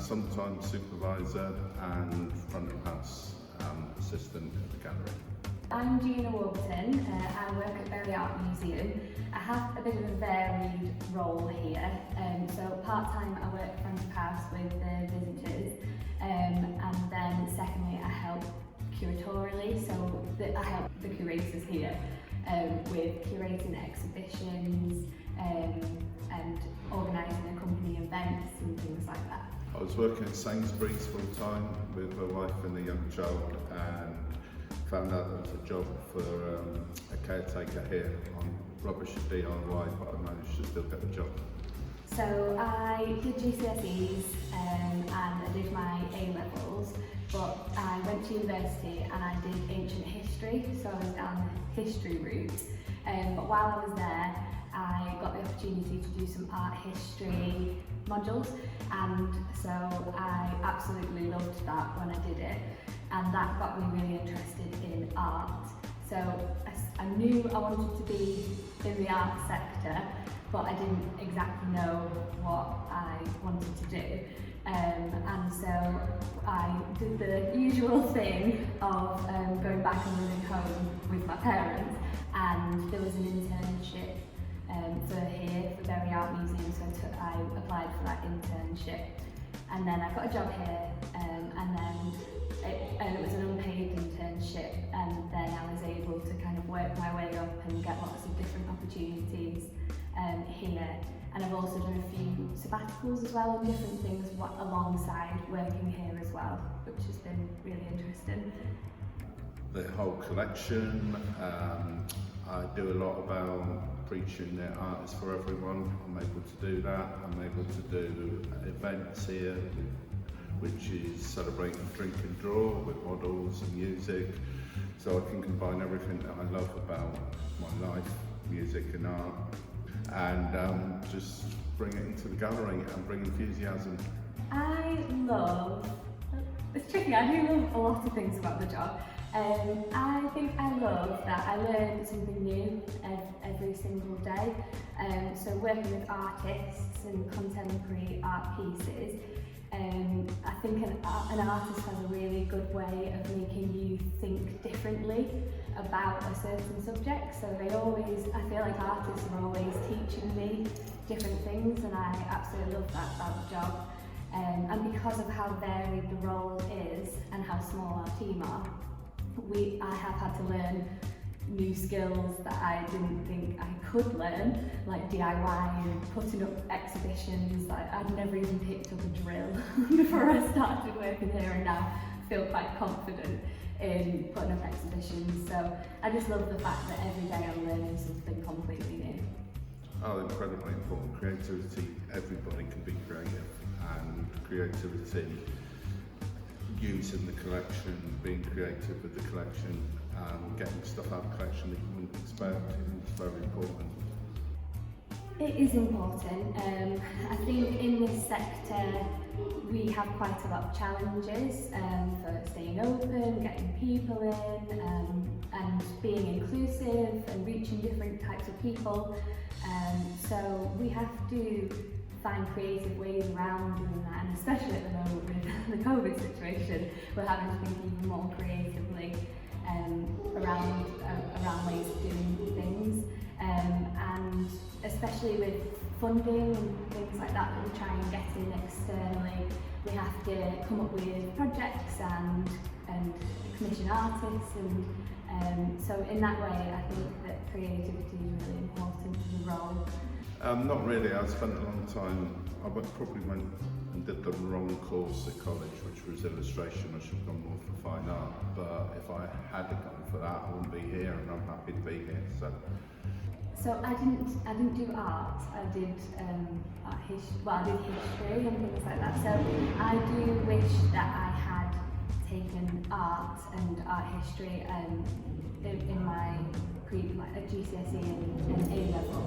sometimes supervisor and front of house assistant at the gallery. I'm Gina Warburton. I work at Borough Art Museum. I have a bit of a varied role here. So part-time I work front of house with the visitors, and then secondly I help curatorially, so I help the curators here with curating exhibitions and organising and company events and things like that. I was working at Sainsbury's full time with a wife and a young child, and found out there was a job for a caretaker here on rubbish and DIY, but I managed to still get the job. So I did GCSEs and I did my A-levels, but I went to university and I did ancient history, so I was down the history route. But while I was there, I got the opportunity to do some art history modules, and so I absolutely loved that when I did it, and that got me really interested in art. So I knew I wanted to be in the art sector, but I didn't exactly know what I wanted to do. And so I did the usual thing of going back and living home with my parents, and there was an internship for here, for Borough Art Museum, so I applied for that internship. And then I got a job here, and then it was an unpaid internship, and then I was able to kind of work my way up and get lots of different opportunities here. And I've also done a few sabbaticals as well and different things alongside working here as well, which has been really interesting. The whole collection, I do a lot about preaching that art is for everyone. I'm able to do that. I'm able to do events here, which is celebrating drink and draw with models and music. So I can combine everything that I love about my life, music and art, and just bring it into the gallery and bring enthusiasm. It's tricky, I do love a lot of things about the job. I think I love that I learn something new every single day. So working with artists and contemporary art pieces, I think an artist has a really good way of making you think differently about a certain subject. So I feel like artists are always teaching me different things, and I absolutely love that about the job. And because of how varied the role is and how small our team are, I have had to learn new skills that I didn't think I could learn, like DIY and putting up exhibitions. Like I'd never even picked up a drill before I started working here, and now feel quite confident in putting up exhibitions. So I just love the fact that every day I'm learning something completely new. Oh, incredibly important. Creativity, everybody can be creative, and creativity, using the collection, being creative with the collection, getting stuff out of the collection that you wouldn't expect, is very important. It is important. I think in this sector we have quite a lot of challenges for staying open, getting people in, and being inclusive and reaching different types of people. So we have to find creative ways around doing that, and especially at the moment with the COVID situation, we're having to think even more creatively around ways of doing things, and especially with funding and things like that we try and get in externally, we have to come up with projects and commission artists, and so in that way I think that creativity is really important to the role. Not really. I spent a long time, probably went and did the wrong course at college, which was illustration. I should have gone more for fine art, but if I had gone for that, I wouldn't be here, and I'm happy to be here. So I didn't do art. I did I did history and things like that. So I do wish that I had taken art and art history in my GCSE and A-level,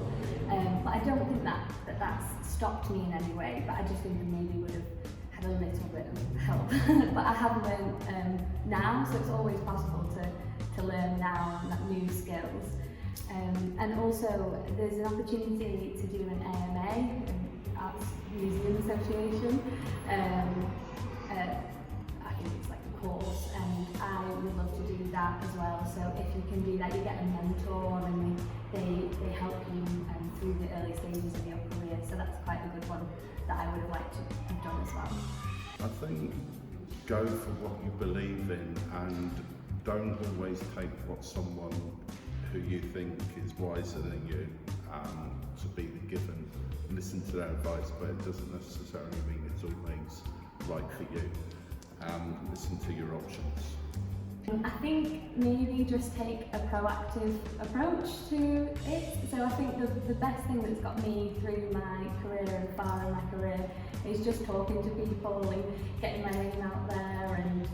but I don't think that's stopped me in any way, but I just think I maybe would have had a little bit of help. But I have learned now, so it's always possible to learn now new skills. And also there's an opportunity to do an AMA, an Arts Museum Association, that as well. So if you can do that, you get a mentor and they help you through the early stages of your career. So that's quite a good one that I would have liked to have done as well. I think go for what you believe in and don't always take what someone who you think is wiser than you to be given. Listen to their advice, but it doesn't necessarily mean it's always right for you. Listen to your options. I think maybe just take a proactive approach to it. So I think the best thing that's got me through my career and far in my career is just talking to people and getting my name out there and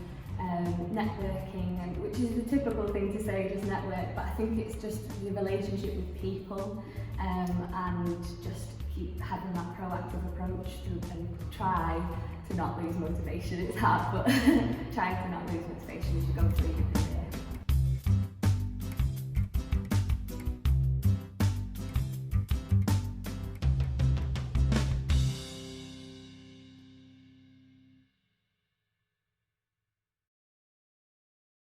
networking, and which is the typical thing to say, just network, but I think it's just your relationship with people and just keep having that proactive approach and try to not lose motivation. It's hard, but trying to not lose motivation as you go through your career.